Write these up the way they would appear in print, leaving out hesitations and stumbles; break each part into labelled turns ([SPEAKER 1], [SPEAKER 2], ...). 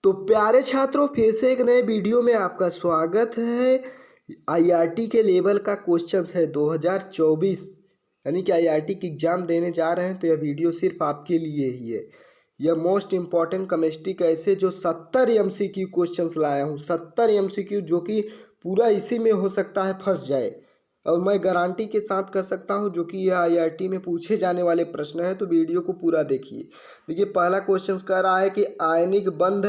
[SPEAKER 1] तो प्यारे छात्रों, फिर से एक नए वीडियो में आपका स्वागत है। आईआरटी के लेवल का क्वेश्चन है 2024, यानी कि आईआरटी की एग्ज़ाम देने जा रहे हैं तो यह वीडियो सिर्फ आपके लिए ही है। यह मोस्ट इम्पॉर्टेंट केमिस्ट्री का ऐसे जो 70 एमसीक्यू क्वेश्चंस लाया हूँ, 70 एमसीक्यू, जो कि पूरा इसी में हो सकता है फंस जाए, और मैं गारंटी के साथ कह सकता हूं जो कि यह आईआरटी में पूछे जाने वाले प्रश्न हैं। तो वीडियो को पूरा देखिए। देखिए, पहला क्वेश्चन कह रहा है कि आयनिक बंध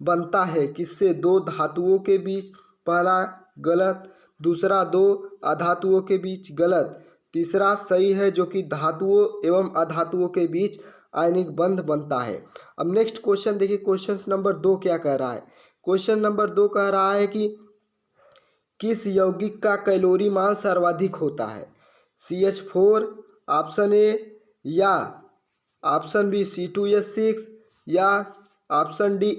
[SPEAKER 1] बनता है किससे? दो धातुओं के बीच। पहला गलत, दूसरा दो अधातुओं के बीच, गलत, तीसरा सही है जो कि धातुओं एवं अधातुओं के बीच आयनिक बंध बनता है। अब नेक्स्ट क्वेश्चन देखिए, क्वेश्चन नंबर 2 क्या कह रहा है। क्वेश्चन नंबर 2 कह रहा है कि किस यौगिक का कैलोरी मान सर्वाधिक होता है? CH4, ऑप्शन ए, या ऑप्शन बी C2H6, या option D,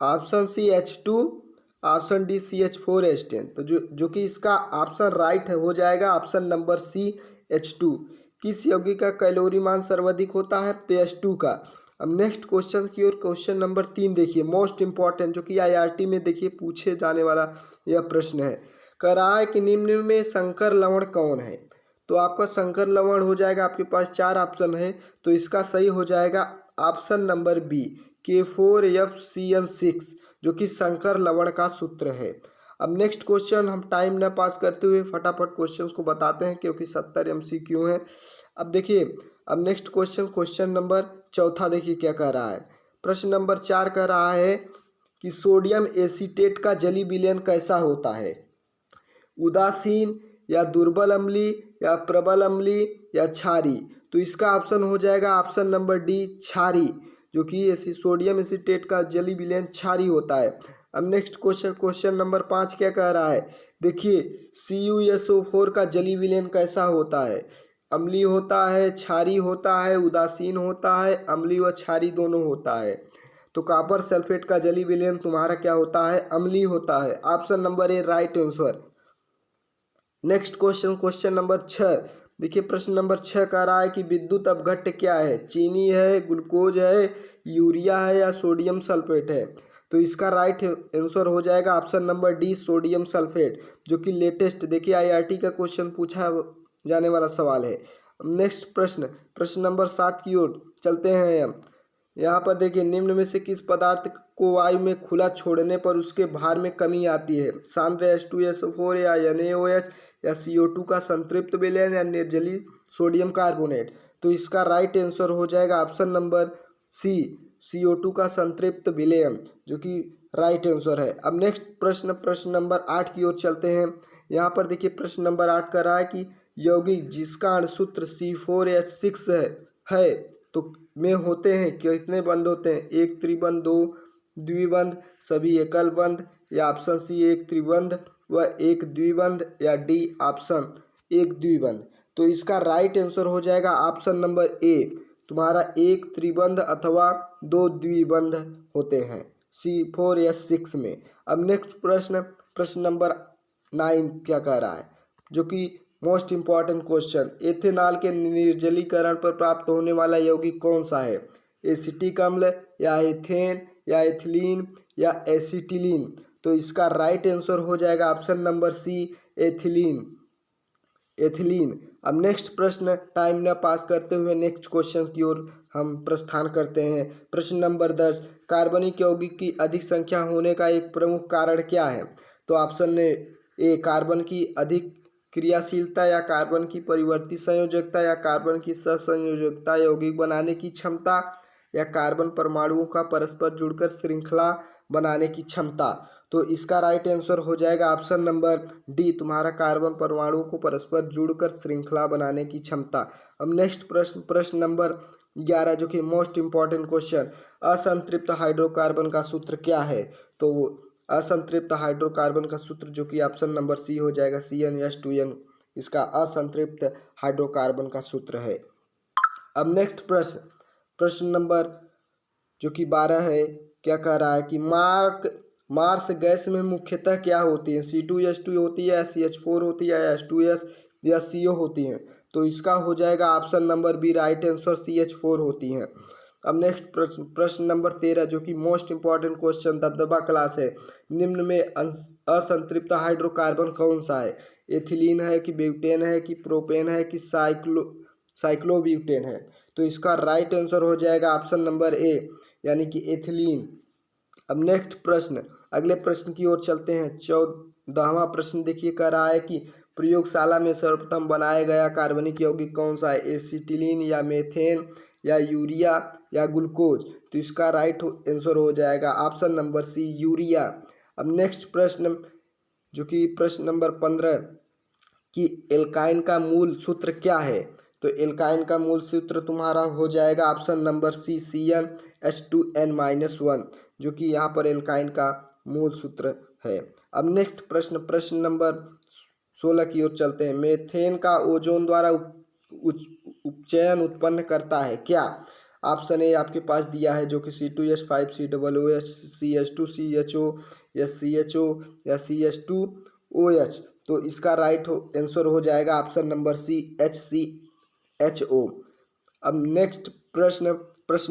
[SPEAKER 1] option C H2, option D CH4H10। तो जो कि इसका ऑप्शन राइट है हो जाएगा ऑप्शन नंबर सी H2। किस यौगिक का कैलोरी मान सर्वाधिक होता है? तो H2 का। अब नेक्स्ट क्वेश्चन की ओर, क्वेश्चन नंबर 3 देखिए, मोस्ट इंपॉर्टेंट, जो कि आईआरटी में देखिए पूछे जाने वाला यह प्रश्न है। कह रहा है कि निम्न में संकर लवण कौन है? तो आपका संकर लवण हो जाएगा, आपके पास 4 ऑप्शन है, तो इसका सही हो जाएगा ऑप्शन नंबर बी K4FCN6, जो कि संकर लवण का सूत्र है। अब नेक्स्ट क्वेश्चन, हम टाइम न पास करते हुए फटाफट क्वेश्चंस को बताते हैं क्योंकि 70 एमसीक्यू हैं। अब देखिए, अब नेक्स्ट क्वेश्चन, क्वेश्चन नंबर चौथा देखिए क्या कह रहा है। प्रश्न नंबर 4 कह रहा है कि सोडियम एसीटेट का जलीय विलयन कैसा होता है? उदासीन, या दुर्बल अम्ली, या प्रबल अम्ली, या क्षारी। तो इसका ऑप्शन हो जाएगा ऑप्शन नंबर डी, क्षारी, जो कि सोडियम एसीटेट का जलीय विलयन क्षारी होता है। अब नेक्स्ट क्वेश्चन, क्वेश्चन नंबर 5 क्या कह रहा है। देखिए, CuSO4 का जलीय विलयन कैसा होता है? अम्लीय होता है, क्षारी होता है, उदासीन होता है, अम्लीय व क्षारी दोनों होता है। तो कॉपर सल्फेट का जलीय विलयन तुम्हारा क्या होता है? अम्लीय होता है। Option number A right answer. Next question, question number 6 देखिए, प्रश्न नंबर 6 कह रहा है कि विद्युत अपघट्य क्या है? चीनी है, ग्लूकोज है, यूरिया है, या सोडियम सल्फेट है? तो इसका राइट आंसर हो जाएगा option number D, sodium sulphate, जो कि लेटेस्ट देखिए आईआरटी का क्वेश्चन पूछा जाने वाला सवाल है। नेक्स्ट प्रश्न, प्रश्न नंबर 7 की ओर चलते हैं हम। यहाँ पर देखिए, निम्न में से किस पदार्थ को वायु में खुला छोड़ने पर उसके भार में कमी आती है? सांद्र H2SO4, या NaOH, या CO2 का संतृप्त विलयन, या निर्जलीय सोडियम कार्बोनेट। तो इसका राइट आंसर हो जाएगा ऑप्शन नंबर सी, CO2 का संतृप्त विलयन, जो कि राइट आंसर है। अब नेक्स्ट प्रश्न, प्रश्न नंबर 8 की ओर चलते हैं। यहाँ पर देखिए, प्रश्न नंबर 8 कर रहा है कि यौगिक जिसका अणुसूत्र C4H6 है तो में होते हैं कितने बंद होते हैं? एक त्रिबंध, दो द्विबंध, सभी एकल बंध, या ऑप्शन सी एक त्रिबंध व एक द्विबंध, या डी ऑप्शन एक द्विबंध। तो इसका राइट आंसर हो जाएगा ऑप्शन नंबर ए, तुम्हारा एक त्रिबंध अथवा दो द्विबंध होते हैं C4H6 में। अब नेक्स्ट प्रश्न, प्रश्न नंबर 9 क्या कह रहा है, जो कि मोस्ट इंपॉर्टेंट क्वेश्चन, एथेनॉल के निर्जलीकरण पर प्राप्त होने वाला यौगिक कौन सा है? एसिटिक अम्ल, या एथेन, या एथिलीन, या एसिटिलीन। तो इसका राइट आंसर हो जाएगा option number C, ethylene, ethylene. अब नेक्स्ट प्रश्न, टाइम न पास करते हुए नेक्स्ट क्वेश्चन की ओर हम प्रस्थान करते हैं। प्रश्न नंबर 10, कार्बनिक यौगिक की अधिक संख्या होने का एक प्रमुख कारण क्या है? तो ऑप्शन ए कार्बन की अधिक क्रियाशीलता, या कार्बन की परिवर्ती संयोजकता, या कार्बन की सहसंयोजकता, यौगिक बनाने की क्षमता, या कार्बन परमाणुओं का परस्पर जुड़कर श्रृंखला बनाने की क्षमता। तो इसका राइट आंसर हो जाएगा ऑप्शन नंबर डी, तुम्हारा कार्बन परमाणुओं को परस्पर जुड़कर श्रृंखला बनाने की क्षमता। अब नेक्स्ट प्रश्न, प्रश्न नंबर 11, जो कि मोस्ट इंपॉर्टेंट क्वेश्चन, असंतृप्त हाइड्रोकार्बन का सूत्र क्या है? तो असंतृप्त हाइड्रोकार्बन का सूत्र, जो कि ऑप्शन नंबर सी हो जाएगा, CnH2n, इसका असंतृप्त हाइड्रोकार्बन का सूत्र है। अब नेक्स्ट प्रश्न, प्रश्न नंबर जो कि 12 है, क्या कह रहा है कि मार्स गैस में मुख्यतः क्या होती है? C2H2 होती है, CH4 होती है, या H2S, या CO होती हैं? तो इसका हो जाएगा option number B, right answer CH4 होती हैं। अब नेक्स्ट प्रश्न नंबर 13 जो कि मोस्ट इंपॉर्टेंट क्वेश्चन दबदबा क्लास है। निम्न में असंतृप्त हाइड्रोकार्बन कौन सा है? एथिलीन है कि ब्यूटेन है कि प्रोपेन है कि साइक्लोब्यूटेन है? तो इसका राइट आंसर हो जाएगा ऑप्शन नंबर ए, यानी कि एथिलीन। अब नेक्स्ट प्रश्न, अगले प्रश्न की ओर चलते हैं। 14वां प्रश्न देखिए, कह रहा है कि प्रयोगशाला में सर्वप्रथम बनाया गया कार्बनिक यौगिक कौन सा है? एसिटिलीन या मेथेन या यूरिया या ग्लूकोज? तो इसका राइट आंसर हो जाएगा ऑप्शन नंबर सी, यूरिया। अब नेक्स्ट प्रश्न जो कि प्रश्न नंबर 15 कि एल्काइन का मूल सूत्र क्या है? तो एल्काइन का मूल सूत्र तुम्हारा हो जाएगा ऑप्शन नंबर सी, CnH2n-1, जो कि यहाँ पर एल्काइन का मूल सूत्र है। अब नेक्स्ट प्रश्न नंबर 16 की ओर चलते हैं। मेथेन का ओजोन द्वारा उपचयन उत्पन्न करता है क्या? ऑप्शन ए आपके पास दिया है जो कि C2H5 COOH CH2CHO या CHO या CH2OH। तो इसका राइट आंसर हो जाएगा ऑप्शन नंबर सी, HCHO। अब नेक्स्ट प्रश्न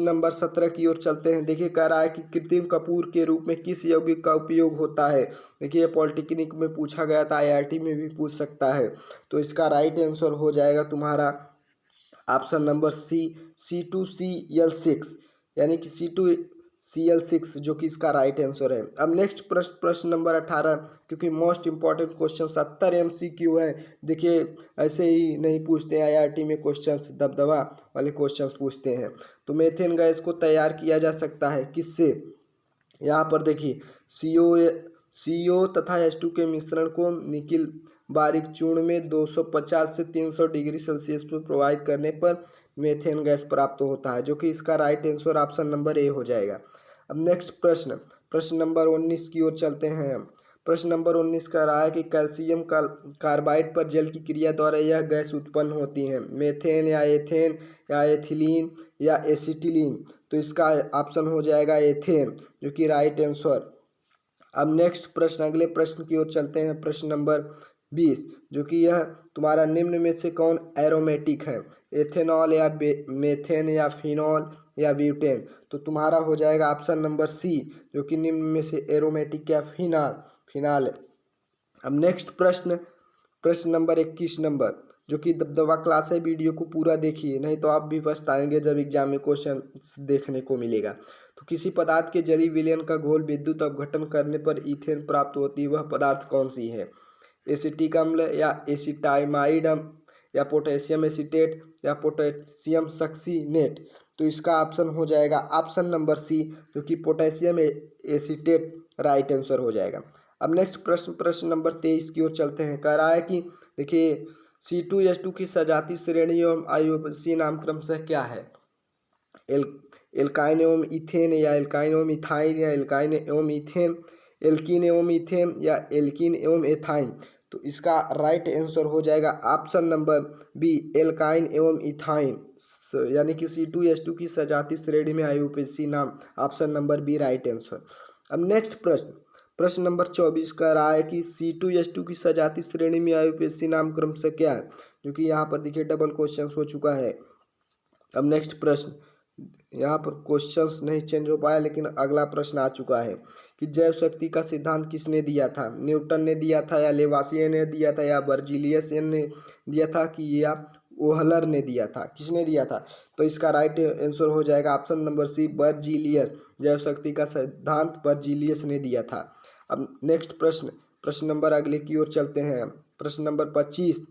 [SPEAKER 1] नंबर 17 की ओर चलते हैं। देखिए, कह रहा है कि कृत्रिम कपूर के रूप में किस यौगिक का उपयोग होता है? देखिए, पॉलिटेक्निक में पूछा गया था, IIT में भी पूछ सकता है। तो इसका राइट आंसर हो जाएगा तुम्हारा ऑप्शन नंबर सी, C2Cl6, यानी कि C2Cl6, जो कि इसका राइट आंसर है। अब नेक्स्ट प्रश्न नंबर 18, क्योंकि मोस्ट इंपॉर्टेंट क्वेश्चन 70 MCQ है। देखिए, ऐसे ही नहीं पूछते हैं IIT में क्वेश्चंस, दबदबा वाले क्वेश्चंस पूछते हैं। तो मेथेन गैस को तैयार किया जा सकता है किससे? यहाँ पर देखिए, CO तथा H2 के मिश्रण को निकिल बारीक चूर्ण में 250 से 300 डिग्री सेल्सियस पर प्रवाहित करने पर मेथेन गैस प्राप्त होता है, जो कि इसका right answer option number A हो जाएगा। अब नेक्स्ट प्रश्न नंबर 19 की ओर चलते हैं। प्रश्न नंबर 19 कह रहा है कि कैल्शियम कार्बाइड पर जल की क्रिया द्वारा यह गैस उत्पन्न होती है, मेथेन या एथेन या एथिलीन या एसिटिलीन? तो इसका ऑप्शन हो जाएगा एथेन, जो कि राइट आंसर। अब नेक्स्ट प्रश्न, अगले प्रश्न की ओर चलते हैं। प्रश्न नंबर 20, जो कि यह तुम्हारा निम्न में से कौन एरोमेटिक है? एथेनॉल या मेथेन या फिनॉल या ब्यूटेन? तो तुम्हारा हो जाएगा ऑप्शन नंबर सी, जो कि निम्न में से एरोमेटिक या फिनाल। अब नेक्स्ट प्रश्न नंबर 21 जो कि दबदबा क्लास है। वीडियो को पूरा देखिए, नहीं तो आप भी पछताएंगे जब एग्जाम में क्वेश्चन देखने को मिलेगा। तो किसी पदार्थ के जलीय विलयन का घोल विद्युत अपघटन करने पर ईथेन प्राप्त होती है, वह पदार्थ कौन सी है? एसिटिक अम्ल या एसिटाइमाइड या पोटेशियम एसीटेट या पोटेशियम सक्सीनेट? तो इसका ऑप्शन हो जाएगा ऑप्शन नंबर सी, जो कि पोटेशियम एसीटेट राइट आंसर हो जाएगा। अब नेक्स्ट प्रश्न नंबर 23 की ओर चलते हैं। कह रहा है कि देखिए, C2H2 की सजातीय श्रेणी एवं IUPAC नामक्रम से क्या है? एल्काइन एवं इथेन या एल्काइन एवं इथाइन या एल्काइन एवं इथेन, एल्कीन एवं इथेन या एल्कीन एवं एथाइन? तो इसका राइट आंसर हो जाएगा ऑप्शन नंबर बी, एल्काइन एवं इथाइन, यानी कि C2H2 की सजातीय श्रेणी में IUPAC नाम, option number B right answer. अब नेक्स्ट प्रश्न नंबर 24 कह रहा है कि C2H2 की सजातीय श्रेणी में IUPAC नामक्रम से क्या है? जो कि यहाँ पर देखिए डबल क्वेश्चन हो चुका है। अब नेक्स्ट प्रश्न, यहाँ पर क्वेश्चंस नहीं चेंज हो पाया, लेकिन अगला प्रश्न आ चुका है कि जैव शक्ति का सिद्धांत किसने दिया था? न्यूटन ने दिया था या लेवासिए ने दिया था या बर्जीलियस ने दिया था कि या ओहलर ने दिया था? किसने दिया था? तो इसका राइट आंसर हो जाएगा ऑप्शन नंबर सी, बर्जीलियस। जैव शक्ति का सिद्धांत बर्जीलियस ने दिया था। अब नेक्स्ट प्रश्न नंबर अगले की ओर चलते हैं। प्रश्न नंबर 25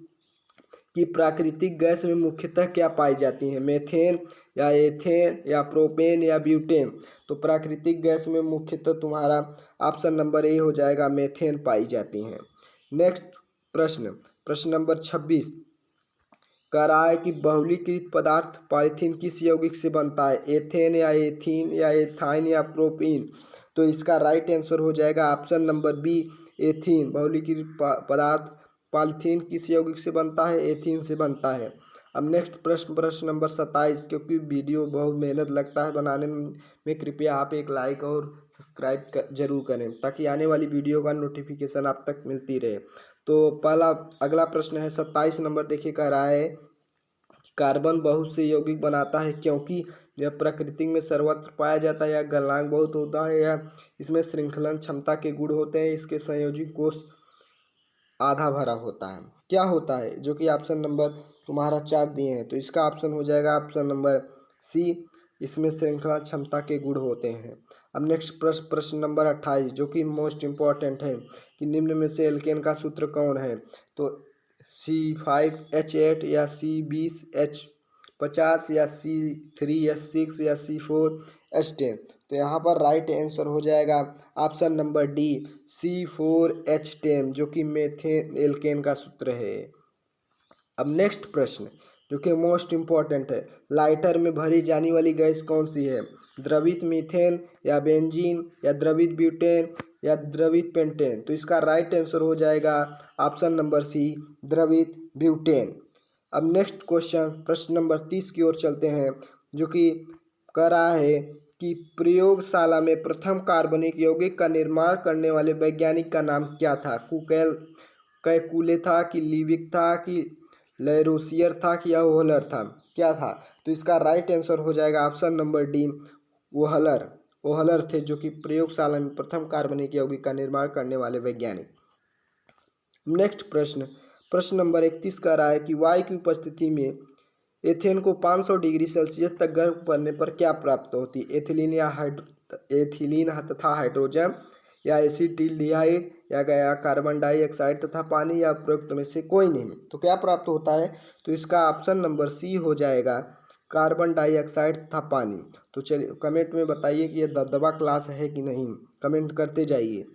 [SPEAKER 1] कि प्राकृतिक गैस में मुख्यतः क्या पाई जाती है? मेथेन या एथेन या प्रोपेन या ब्यूटेन? तो प्राकृतिक गैस में मुख्यतः तुम्हारा ऑप्शन नंबर ए हो जाएगा, मेथेन पाई जाती हैं। नेक्स्ट प्रश्न नंबर 26 कह रहा है कि बहुलीकृत पदार्थ पॉलीथीन किस यौगिक से बनता है? एथेन या एथीन या एथाइन या प्रोपीन? तो इसका राइट आंसर हो जाएगा ऑप्शन नंबर बी, एथीन। बहुलीकृत पदार्थ पॉलीथीन किस यौगिक से बनता है? एथीन से बनता है। अब नेक्स्ट प्रश्न नंबर 27, क्योंकि वीडियो बहुत मेहनत लगता है बनाने में, कृपया आप एक लाइक और सब्सक्राइब जरूर करें, ताकि आने वाली वीडियो का नोटिफिकेशन आप तक मिलती रहे। तो अगला प्रश्न है 27 नंबर, देखिए कह रहा है कार्बन बहुत से यौगिक बनाता है क्योंकि यह प्रकृति में सर्वत्र पाया जाता है, यह गलनांक बहुत होता है, यह इसमें श्रृंखलन क्षमता के गुण होते हैं, इसके संयोजी कोष आधा भरा होता है। क्या होता है, जो कि ऑप्शन नंबर तुम्हारा 4 दिए हैं, तो इसका ऑप्शन हो जाएगा ऑप्शन नंबर सी, इसमें श्रृंखला क्षमता के गुण होते हैं। अब नेक्स्ट प्रश्न नंबर 28 जो कि मोस्ट इम्पॉर्टेंट है कि निम्न में से एल्केन का सूत्र कौन है, तो C5H8 या C20H50 या C3H6 या C4H10। तो यहाँ पर राइट आंसर हो जाएगा ऑप्शन नंबर डी C4H10 जो कि मेथेन एल्केन का सूत्र है। अब नेक्स्ट प्रश्न जो कि मोस्ट इम्पॉर्टेंट है, लाइटर में भरी जाने वाली गैस कौन सी है, द्रवित मीथेन या बेंजीन या द्रवित ब्यूटेन या द्रवित पेंटेन। तो इसका राइट आंसर हो जाएगा ऑप्शन नंबर सी द्रवित ब्यूटेन। अब नेक्स्ट क्वेश्चन प्रश्न नंबर 30 की ओर चलते हैं जो कि कह रहा है कि प्रयोगशाला में प्रथम कार्बनिक यौगिक का निर्माण करने वाले वैज्ञानिक का नाम क्या था, कैकुले था कि लीविक था कि लैरोसियर था कि या ओहलर था, क्या था। तो इसका राइट आंसर हो जाएगा ऑप्शन नंबर डी ओहलर थे जो कि प्रयोगशाला में प्रथम कार्बनिक यौगिक का निर्माण करने वाले वैज्ञानिक। नेक्स्ट प्रश्न नंबर 31 का रहा है कि वायु की उपस्थिति में एथेन को 500 डिग्री सेल्सियस तक गर्म करने पर क्या प्राप्त होती है, एथिलीन तथा हाइड्रोजन या एसिटिल्डिहाइड या गया कार्बन डाइऑक्साइड तथा पानी या उपरोक्त में से कोई नहीं। तो क्या प्राप्त होता है, तो इसका ऑप्शन नंबर सी हो जाएगा कार्बन डाइऑक्साइड तथा पानी। तो चलिए कमेंट में बताइए कि यह दबदबा क्लास है कि नहीं, कमेंट करते जाइए।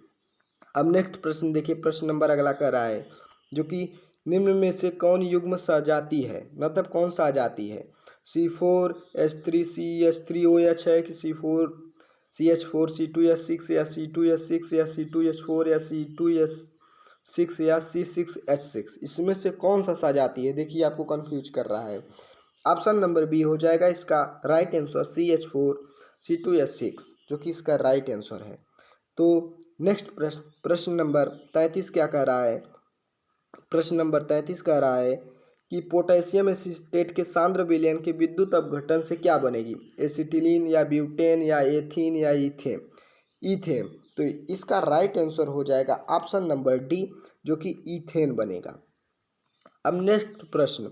[SPEAKER 1] अब नेक्स्ट प्रश्न देखिए, प्रश्न नंबर अगला कर रहा है जो कि निम्न में से कौन युग्म सजाती है, मतलब कौन सा जाती है, C4H3CH3OH है कि C4CH4C2H6 या C2H6 या C2H4 या C2H6 या C6H6, इसमें से कौन सा सजाती है। देखिए आपको कंफ्यूज कर रहा है, ऑप्शन नंबर बी हो जाएगा इसका राइट आंसर CH4C2H6 जो कि इसका राइट आंसर है। तो नेक्स्ट प्रश्न नंबर 33 क्या कह रहा है, प्रश्न नंबर 33 कह रहा है कि पोटेशियम एसीटेट के सांद्र विलयन के विद्युत अपघटन से क्या बनेगी, एसिटिलीन या ब्यूटेन या एथीन या ईथेन। तो इसका राइट आंसर हो जाएगा ऑप्शन नंबर डी जो कि ईथेन बनेगा। अब नेक्स्ट प्रश्न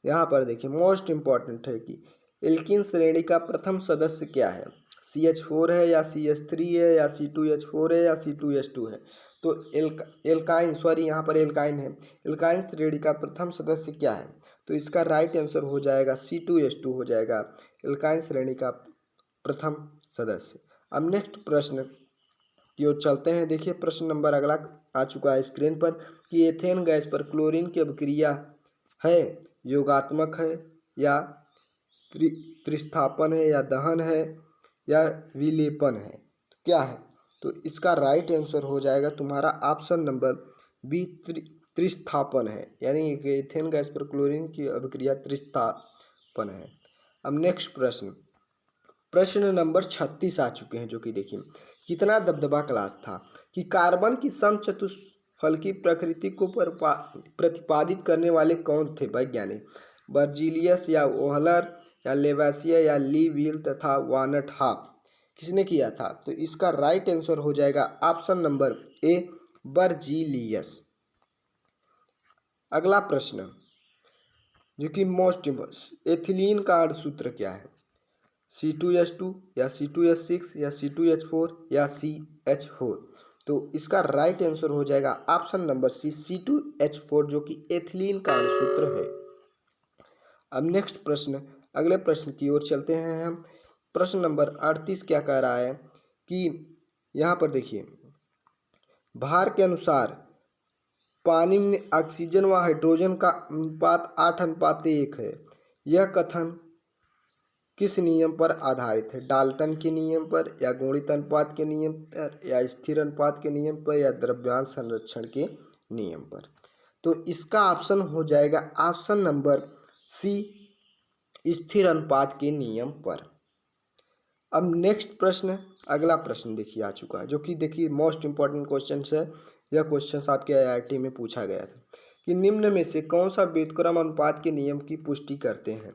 [SPEAKER 1] यहाँ पर देखिए मोस्ट इम्पॉर्टेंट है कि एल्कीन श्रेणी का प्रथम सदस्य क्या है, CH4 है या CH3 है या C2H4 है या C2H2 है। तो यहाँ पर एल्काइन है, एल्काइन श्रेणी का प्रथम सदस्य क्या है, तो इसका राइट आंसर हो जाएगा C2H2 हो जाएगा एल्काइन श्रेणी का प्रथम सदस्य। अब नेक्स्ट प्रश्न की ओर चलते हैं। देखिए प्रश्न नंबर अगला आ चुका है स्क्रीन पर कि एथेन गैस पर क्लोरीन की अभिक्रिया है, योगात्मक है या त्रिस्थापन है या दहन है या विलेपन है, तो क्या है। तो इसका राइट आंसर हो जाएगा तुम्हारा ऑप्शन नंबर बी त्रिस्थापन है, यानी एथेन गैस पर क्लोरीन की अभिक्रिया त्रिस्थापन है। अब नेक्स्ट प्रश्न नंबर 36 आ चुके हैं जो कि देखिए कितना दबदबा क्लास था कि कार्बन की समचतुष्फलकी प्रकृति को प्रतिपादित करने वाले कौन थे वैज्ञानिक, बर्जीलियस या ओहलर या लेवासिया या ली व्हील तथा वानट हाफ, किसने किया था। तो इसका राइट आंसर हो जाएगा ऑप्शन नंबर ए बर्जीलियस। अगला प्रश्न जो कि मोस्ट इम्पोर्टेंट, एथिलीन का सूत्र क्या है, C2H2 या C2H6 या C2H4 या CH4। तो इसका राइट आंसर हो जाएगा ऑप्शन नंबर सी C2H4 जो कि एथिलीन का सूत्र है। अब नेक्स्ट अगले प्रश्न की ओर चलते हैं हम। प्रश्न नंबर 38 क्या कह रहा है कि यहाँ पर देखिए भार के अनुसार पानी में ऑक्सीजन व हाइड्रोजन का अनुपात 8:1 है, यह कथन किस नियम पर आधारित है, डाल्टन के नियम पर या गुणित अनुपात के नियम पर या स्थिर अनुपात के नियम पर या द्रव्यमान संरक्षण के नियम पर। तो इसका ऑप्शन हो जाएगा ऑप्शन नंबर सी स्थिर अनुपात के नियम पर। अब नेक्स्ट अगला प्रश्न देखिए आ चुका है जो कि देखिए मोस्ट इंपॉर्टेंट क्वेश्चन है, यह क्वेश्चन आपके IIT में पूछा गया था कि निम्न में से कौन सा व्युत्क्रम अनुपात के नियम की पुष्टि करते हैं,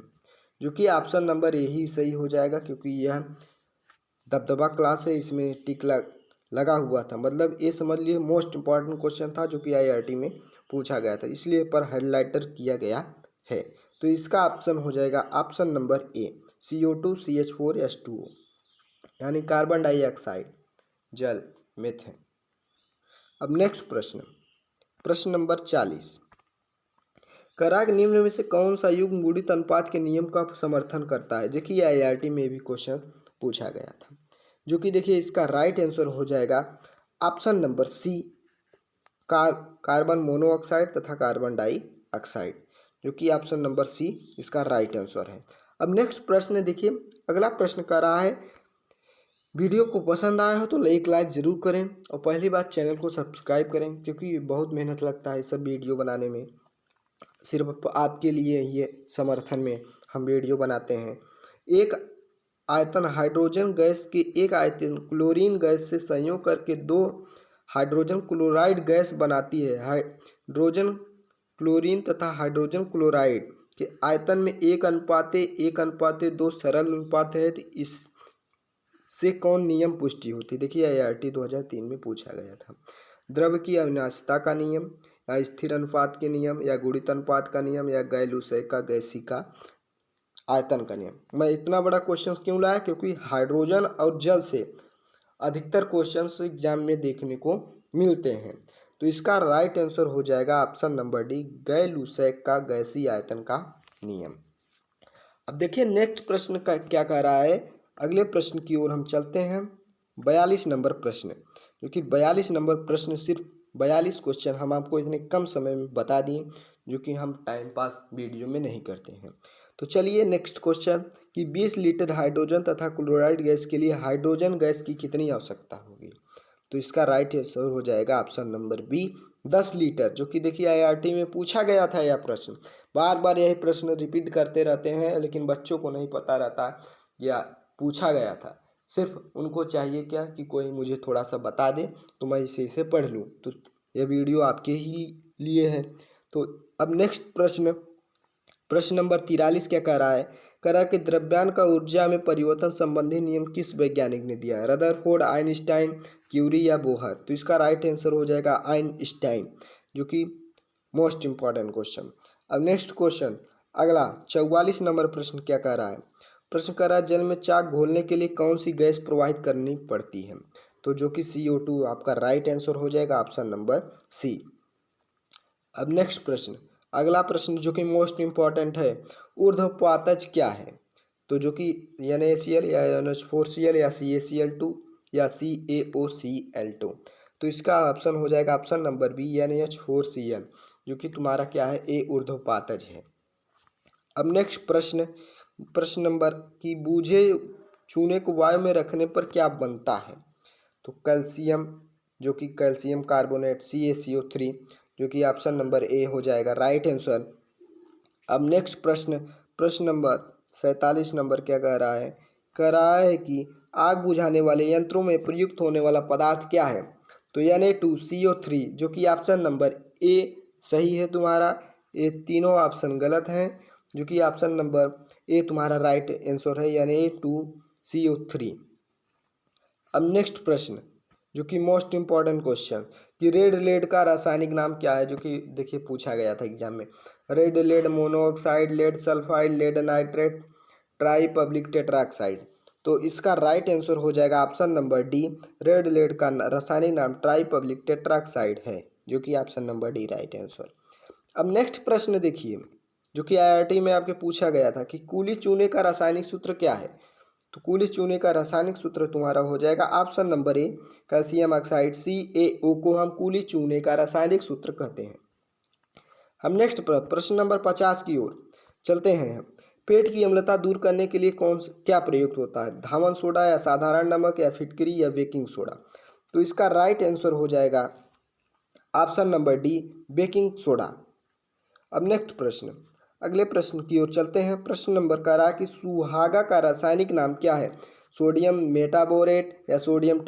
[SPEAKER 1] जो कि ऑप्शन नंबर ए ही सही हो जाएगा, क्योंकि यह दबदबा क्लास है, इसमें टिक लगा हुआ था। मतलब ये समझ लिए मोस्ट इम्पॉर्टेंट क्वेश्चन था जो कि आईआईटी में पूछा गया था, इसलिए पर हाइलाइटर किया गया है। तो इसका ऑप्शन हो जाएगा option number A, CO2 CH4 H2O, यानी कार्बन डाइऑक्साइड जल मीथेन। अब नेक्स्ट प्रश्न, प्रश्न नंबर 40, कराग निम्न में से कौन सा युग्म गुणित अनुपात के नियम का समर्थन करता है। देखिए आईआईटी में भी क्वेश्चन पूछा गया था, जो कि देखिए इसका राइट आंसर हो जाएगा option number C, carbon monoxide तथा कार्बन डाइऑक्साइड, जो कि ऑप्शन नंबर सी इसका राइट आंसर है। अब नेक्स्ट प्रश्न देखिए, अगला प्रश्न कर रहा है, वीडियो को पसंद आया हो तो एक लाइक ज़रूर करें और पहली बात चैनल को सब्सक्राइब करें, क्योंकि बहुत मेहनत लगता है सब वीडियो बनाने में, सिर्फ आपके लिए ये समर्थन में हम वीडियो बनाते हैं। एक आयतन हाइड्रोजन गैस के एक आयतन क्लोरीन गैस से संयोग करके 2 हाइड्रोजन क्लोराइड गैस बनाती है। हाइड्रोजन क्लोरीन तथा हाइड्रोजन क्लोराइड के आयतन में 1:1:2 सरल अनुपात है, तो इससे कौन नियम पुष्टि होती है। देखिए आईआईटी 2003 में पूछा गया था। द्रव की अविनाशिता का नियम, या स्थिर अनुपात के नियम, या गुणित अनुपात का नियम, या गैलूसे का गैसिका आयतन का नियम। मैं इतना बड़ा क्वेश्चन क्यों लाया, क्योंकि हाइड्रोजन और जल से अधिकतर क्वेश्चंस एग्जाम में देखने को मिलते हैं। तो इसका राइट आंसर हो जाएगा ऑप्शन नंबर डी, गैलूसेक का गैसीय आयतन का नियम। अब देखिए नेक्स्ट प्रश्न का क्या कह रहा है, अगले प्रश्न की ओर हम चलते हैं। 42 नंबर प्रश्न, क्योंकि 42 नंबर प्रश्न सिर्फ 42 क्वेश्चन हम आपको इतने कम समय में बता दिए, जो कि हम टाइम पास वीडियो में नहीं करते हैं। तो चलिए नेक्स्ट क्वेश्चन कि 20 लीटर हाइड्रोजन तथा क्लोराइड गैस के लिए हाइड्रोजन गैस की कितनी आवश्यकता होगी। तो इसका राइट आंसर हो जाएगा ऑप्शन नंबर बी, 10 लीटर, जो कि देखिए आईआईटी में पूछा गया था। यह प्रश्न बार बार यही प्रश्न रिपीट करते रहते हैं, लेकिन बच्चों को नहीं पता रहता या पूछा गया था। सिर्फ उनको चाहिए क्या कि कोई मुझे थोड़ा सा बता दे तो मैं इसे पढ़ लूँ, तो यह वीडियो आपके ही लिए है। तो अब नेक्स्ट प्रश्न, प्रश्न नंबर 43 क्या कह रहा है, कह कि द्रव्यांश का ऊर्जा में परिवर्तन संबंधी नियम किस वैज्ञानिक ने दिया है। रदरफोर्ड, आइंस्टाइन, क्यूरी या बोहर। तो इसका राइट आंसर हो जाएगा आइंस्टाइन, जो कि मोस्ट इंपॉर्टेंट क्वेश्चन। अब नेक्स्ट क्वेश्चन अगला 44 नंबर प्रश्न क्या कह रहा है, प्रश्न कह रहा है जल में चाक घोलने के लिए कौन सी गैस प्रवाहित करनी पड़ती है। तो जो कि CO2 आपका राइट आंसर हो जाएगा ऑप्शन नंबर सी। अब नेक्स्ट प्रश्न, अगला प्रश्न जो कि मोस्ट इम्पॉर्टेंट है, ऊर्ध्वपातज क्या है। तो जो कि NaCl या NH4Cl या CaCl2 या CaOCl2। तो इसका ऑप्शन हो जाएगा ऑप्शन नंबर बी, NH4Cl, जो कि तुम्हारा क्या है, ए ऊर्ध्वपातज है। अब नेक्स्ट प्रश्न, प्रश्न नंबर कि बूझे चूने को वायु में रखने पर क्या बनता है। तो कैल्शियम, जो कि कैल्शियम कार्बोनेट CaCO3, जो कि ऑप्शन नंबर ए हो जाएगा राइट आंसर। अब नेक्स्ट प्रश्न, प्रश्न नंबर 47 नंबर क्या कह रहा है, कह रहा है कि आग बुझाने वाले यंत्रों में प्रयुक्त होने वाला पदार्थ क्या है। तो Na2CO3, जो कि ऑप्शन नंबर ए सही है तुम्हारा। ये तीनों ऑप्शन गलत हैं, जो कि ऑप्शन नंबर ए तुम्हारा राइट आंसर है, Na2CO3। अब नेक्स्ट प्रश्न जो कि मोस्ट इम्पॉर्टेंट क्वेश्चन कि रेड लेड का रासायनिक नाम क्या है, जो कि देखिए पूछा गया था एग्जाम में। Red lead monoxide, lead sulphide, lead nitrate, tri plumbic tetroxide. तो इसका राइट आंसर हो जाएगा option number D, red lead का रासायनिक नाम ट्राई पब्लिक टेट्राक्साइड है, जो कि option number D right answer. अब नेक्स्ट प्रश्न देखिए, जो कि आईआईटी में आपके पूछा गया था कि कुली चूने का रासायनिक सूत्र क्या है। तो कुली चूने का रासायनिक सूत्र तुम्हारा हो जाएगा option number A, calcium oxide CaO को हम कुली चूने का रासायनिक सूत्र कहते हैं। हम नेक्स्ट प्रश्न नंबर 50 की ओर चलते हैं। पेट की अम्लता दूर करने के लिए क्या प्रयुक्त होता है, धावन सोडा या साधारण नमक या फिटकरी या बेकिंग सोडा। तो इसका राइट आंसर हो जाएगा option number D, baking soda. अब नेक्स्ट प्रश्न, अगले प्रश्न की ओर चलते हैं। प्रश्न नंबर कह रहा है कि सुहागा का रासायनिक नाम क्या है, सोडियम मेटाबोरेट या सोडियम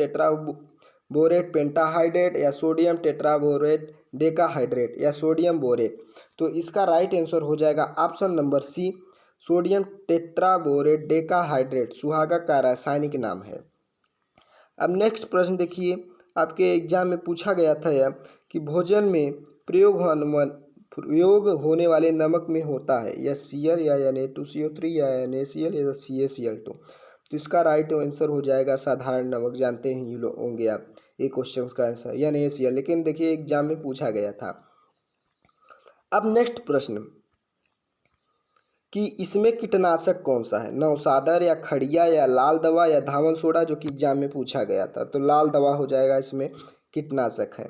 [SPEAKER 1] बोरेट पेंटाहाइड्रेट या सोडियम टेट्राबोरेट डेकाहाइड्रेट या सोडियम बोरेट। तो इसका राइट आंसर हो जाएगा option number C, sodium tetraborate decahydrate सुहागा का रासायनिक नाम है। अब नेक्स्ट प्रश्न देखिए, आपके एग्जाम में पूछा गया था यह कि भोजन में प्रयोग होने वाले नमक में होता है या Cl या Na2CO3 या NaCl या CaCl2। तो इसका राइट आंसर हो जाएगा साधारण नमक, जानते हैं ये लोग होंगे आप, ये क्वेश्चन का आंसर या NaCl, लेकिन देखिए एग्जाम में पूछा गया था। अब नेक्स्ट प्रश्न कि इसमें कीटनाशक कौन सा है, नौसादर या खड़िया या लाल दवा या धावन सोडा, जो कि एग्जाम में पूछा गया था। तो लाल दवा हो जाएगा, इसमें कीटनाशक है।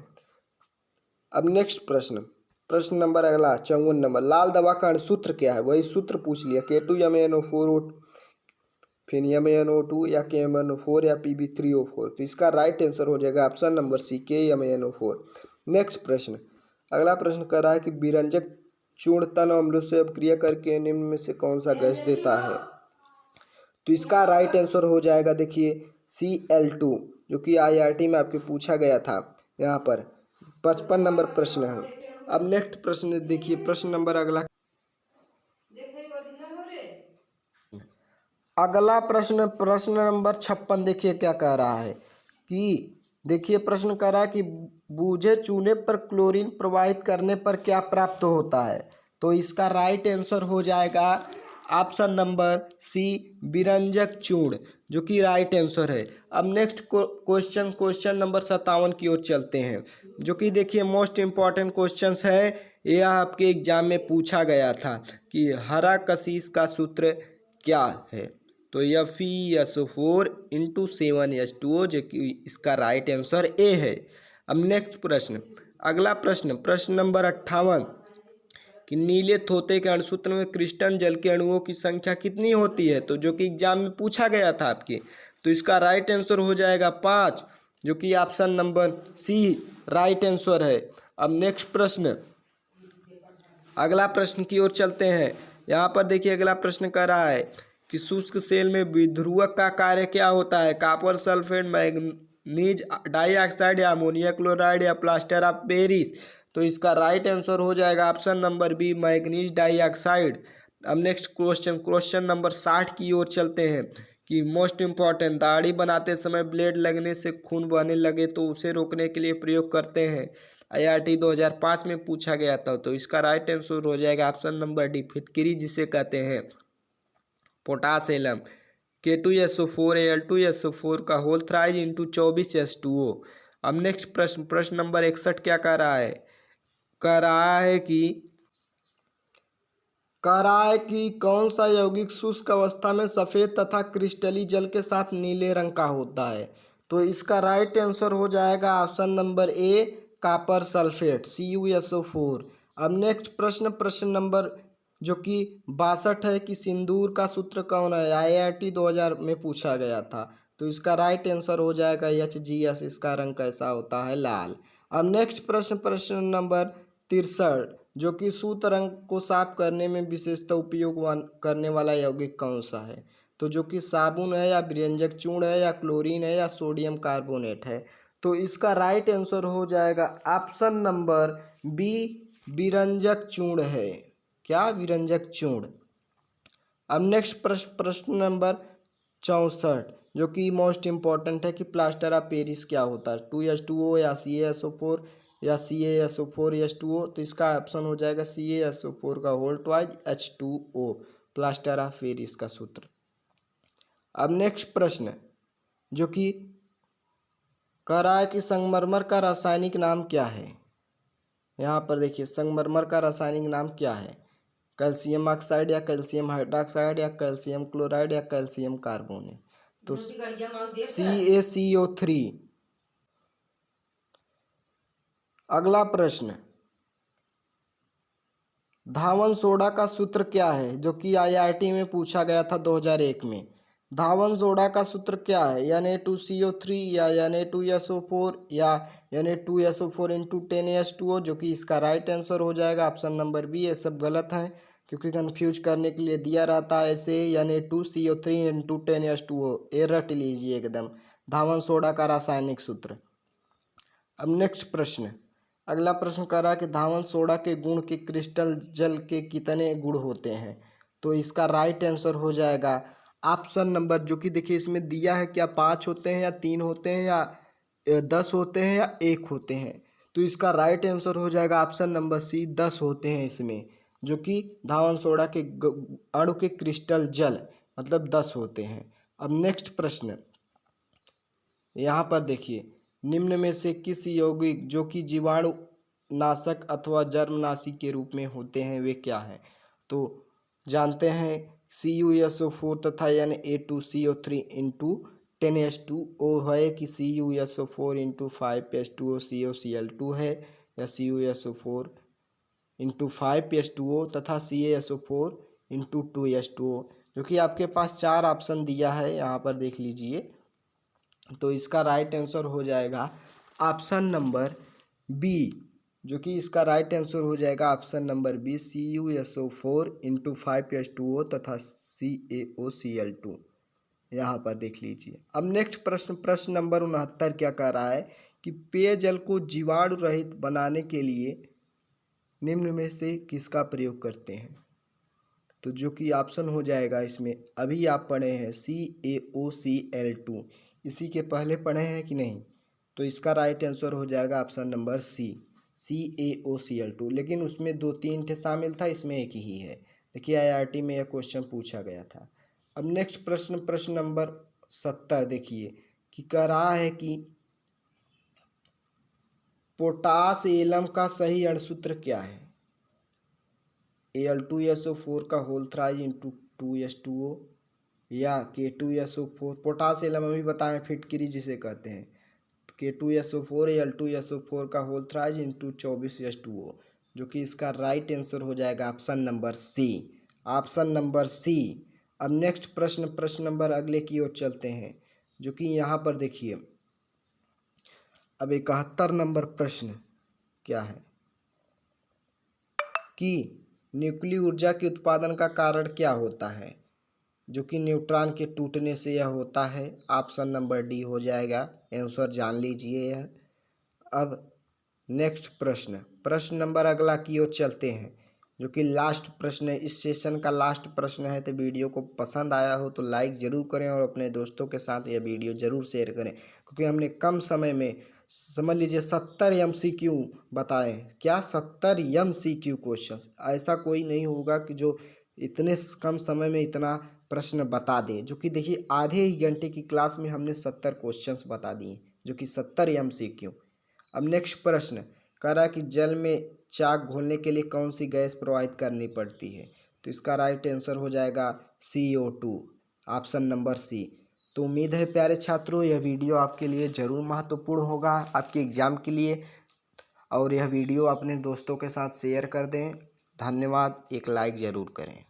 [SPEAKER 1] अब नेक्स्ट प्रश्न, प्रश्न नंबर अगला 54 नंबर, लाल दवा का अणुसूत्र क्या है, वही सूत्र पूछ लिया, K2MnO4 फिर MnO2 या KMnO4 या Pb3O4। तो इसका राइट आंसर हो जाएगा ऑप्शन नंबर सी, KMnO4। नेक्स्ट प्रश्न, अगला प्रश्न कर रहा है कि विरंजक चूर्ण तन अम्लों से अपक्रिया करके निम्न में से कौन सा गैस देता है। तो इसका राइट आंसर हो जाएगा देखिए Cl2, जो कि IRT में आपके पूछा गया था। यहाँ पर 55 नंबर प्रश्न है। अब नेक्स्ट प्रश्न देखिए, प्रश्न नंबर अगला प्रश्न नंबर 56 देखिए क्या कह रहा है कि देखिए प्रश्न कह रहा है कि बूझे चूने पर क्लोरीन प्रवाहित करने पर क्या प्राप्त होता है। तो इसका राइट आंसर हो जाएगा ऑप्शन नंबर सी, विरंजक चूर्ण, जो कि राइट आंसर है। अब नेक्स्ट क्वेश्चन नंबर 57 की ओर चलते हैं, जो कि देखिए मोस्ट इम्पॉर्टेंट क्वेश्चंस है। यह आपके एग्जाम में पूछा गया था कि हरा कशिश का सूत्र क्या है। तो Fe4 इंटू 7H2O, जो कि इसका राइट आंसर ए है। अब नेक्स्ट प्रश्न, अगला प्रश्न नंबर 58 कि नीले थोते के अणुसूत्र में क्रिस्टल जल के अणुओं की संख्या कितनी होती है। तो जो कि एग्जाम में पूछा गया था आपके, तो इसका राइट आंसर हो जाएगा 5, जो कि option number C right answer है। अब नेक्स्ट प्रश्न, अगला प्रश्न की ओर चलते हैं। यहाँ पर देखिए अगला प्रश्न कर रहा है कि शुष्क सेल में विध्रुवक का कार्य क्या होता है, कॉपर सल्फेट, मैग्नीज डाइऑक्साइड या अमोनिया क्लोराइड या प्लास्टर ऑफ पेरिस। तो इसका राइट आंसर हो जाएगा option number B, manganese dioxide. अब नेक्स्ट क्वेश्चन नंबर 60 की ओर चलते हैं कि मोस्ट इम्पॉर्टेंट, दाढ़ी बनाते समय ब्लेड लगने से खून बहने लगे तो उसे रोकने के लिए प्रयोग करते हैं। IRT 2005 में पूछा गया था। तो इसका राइट आंसर हो जाएगा ऑप्शन नंबर डी, फिटकिरी जिसे कहते हैं, पोटास एलम, K2SO4 Al2SO4 का होल थ्राइज इंटू 24H2O। अब नेक्स्ट प्रश्न नंबर 61 क्या कह रहा है, कह रहा है कि कौन सा यौगिक शुष्क अवस्था में सफ़ेद तथा क्रिस्टली जल के साथ नीले रंग का होता है। तो इसका राइट आंसर हो जाएगा option number A, copper sulphate, CuSO4। अब नेक्स्ट प्रश्न नंबर जो कि 62 है कि सिंदूर का सूत्र कौन है, IRT 2000 में पूछा गया था। तो इसका राइट आंसर हो जाएगा HGS, इसका रंग कैसा होता है, लाल। अब नेक्स्ट प्रश्न नंबर 63, जो कि सूत रंग को साफ करने में विशेषतः उपयोग करने वाला यौगिक कौन सा है। तो जो कि साबुन है या विरंजक चूर्ण है या क्लोरीन है या सोडियम कार्बोनेट है। तो इसका राइट आंसर हो जाएगा ऑप्शन नंबर बी, विरंजक चूर्ण है। क्या, विरंजक चूर्ण। अब नेक्स्ट प्रश्न नंबर 64, जो कि मोस्ट इम्पॉर्टेंट है कि प्लास्टर ऑफ पेरिस क्या होता है, 2H2O या CaSO4 या CaSO4H2O। तो इसका ऑप्शन हो जाएगा CaSO4 का whole twice H2O, plaster of Paris का सूत्र। अब नेक्स्ट प्रश्न, जो कि कह रहा है कि संगमरमर का रासायनिक नाम क्या है। यहाँ पर देखिए संगमरमर का रासायनिक नाम क्या है, कैल्शियम ऑक्साइड या कैल्शियम हाइड्रोक्साइड या कैल्शियम क्लोराइड या कैल्शियम कार्बोनेट। तो CaCO3। अगला प्रश्न, धावन सोडा का सूत्र क्या है, जो कि IRT में पूछा गया था 2001 में। धावन सोडा का सूत्र क्या है, Na2CO3 या Na2SO4 या Na2SO4 इंटू 10H2O, जो कि इसका राइट आंसर हो जाएगा ऑप्शन नंबर बी। ये सब गलत हैं क्योंकि कंफ्यूज करने के लिए दिया रहता है ऐसे, Na2CO3 इंटू 10H2O। ये रट लीजिए एकदम, धावन सोडा का रासायनिक सूत्र। अब नेक्स्ट प्रश्न, अगला प्रश्न कह रहा है कि धावन सोडा के गुण के क्रिस्टल जल के कितने गुण होते हैं। तो इसका राइट आंसर हो जाएगा ऑप्शन नंबर, जो कि देखिए इसमें दिया है क्या 5 होते हैं या 3 होते हैं या 10 होते हैं या 1 होते हैं। तो इसका राइट आंसर हो जाएगा ऑप्शन नंबर सी, 10 होते हैं इसमें, जो कि धावन सोडा के अणु के क्रिस्टल जल मतलब 10 होते हैं। अब नेक्स्ट प्रश्न, यहाँ पर देखिए, निम्न में से किस यौगिक जो कि जीवाणु नाशक अथवा जर्मनाशी के रूप में होते हैं वे क्या हैं। तो जानते हैं CuSO4 तथा Na2CO3 इंटू 10H2O है कि CuSO4 इंटू 5H2O COCl2 है, या CuSO4 इंटू 5H2O तथा CaSO4 इंटू 2H2O, जो कि आपके पास 4 ऑप्शन दिया है, यहाँ पर देख लीजिए। तो इसका राइट आंसर हो जाएगा ऑप्शन नंबर बी, जो कि इसका राइट आंसर हो जाएगा option number B, CuSO4 into 5H2O तथा CaOCl2, यहाँ पर देख लीजिए। अब नेक्स्ट प्रश्न, प्रश्न नंबर 69 क्या कह रहा है कि पेयजल को जीवाणु रहित बनाने के लिए निम्न में से किसका प्रयोग करते हैं। तो जो कि ऑप्शन हो जाएगा इसमें, अभी आप पढ़े हैं CaOCl2, इसी के पहले पढ़े हैं कि नहीं। तो इसका राइट आंसर हो जाएगा ऑप्शन नंबर सी, CaOCl2, लेकिन उसमें 2-3 थे शामिल था, इसमें एक ही है। देखिए IRT में यह क्वेश्चन पूछा गया था। अब नेक्स्ट प्रश्न, प्रश्न नंबर 70 देखिए कि कह रहा है कि पोटास एलम का सही अणुसूत्र क्या है। Al2SO4 का होल थ्राइज इंटू 2H2O या K2SO4, पोटास एलम अभी बताएं फिटकिरी जिसे कहते हैं, K2SO4 Al2SO4 का होल थ्राइज इंटू 24H2O, जो कि इसका राइट आंसर हो जाएगा option number C, option number C. अब नेक्स्ट प्रश्न, प्रश्न नंबर अगले की ओर चलते हैं, जो कि यहाँ पर देखिए अब 71 नंबर प्रश्न क्या है कि न्यूक्लियर ऊर्जा के उत्पादन का कारण क्या होता है, जो कि न्यूट्रॉन के टूटने से यह होता है। ऑप्शन नंबर डी हो जाएगा, आंसर जान लीजिए यह। अब नेक्स्ट प्रश्न, प्रश्न नंबर अगला की ओर चलते हैं, जो कि लास्ट प्रश्न है, इस सेशन का लास्ट प्रश्न है। तो वीडियो को पसंद आया हो तो लाइक ज़रूर करें और अपने दोस्तों के साथ यह वीडियो ज़रूर शेयर करें, क्योंकि हमने कम समय में समझ लीजिए 70 MCQ बताए। क्या 70 MCQ क्वेश्चन, ऐसा कोई नहीं होगा कि जो इतने कम समय में इतना प्रश्न बता दें, जो कि देखिए आधे ही घंटे की क्लास में हमने 70 क्वेश्चंस बता दिए, जो कि 70 MCQ। अब नेक्स्ट प्रश्न कह रहा है कि जल में चाक घोलने के लिए कौन सी गैस प्रवाहित करनी पड़ती है। तो इसका राइट आंसर हो जाएगा CO2, ऑप्शन नंबर सी। तो उम्मीद है प्यारे छात्रों यह वीडियो आपके लिए ज़रूर महत्वपूर्ण होगा आपके एग्ज़ाम के लिए, और यह वीडियो अपने दोस्तों के साथ शेयर कर दें। धन्यवाद, एक लाइक ज़रूर करें।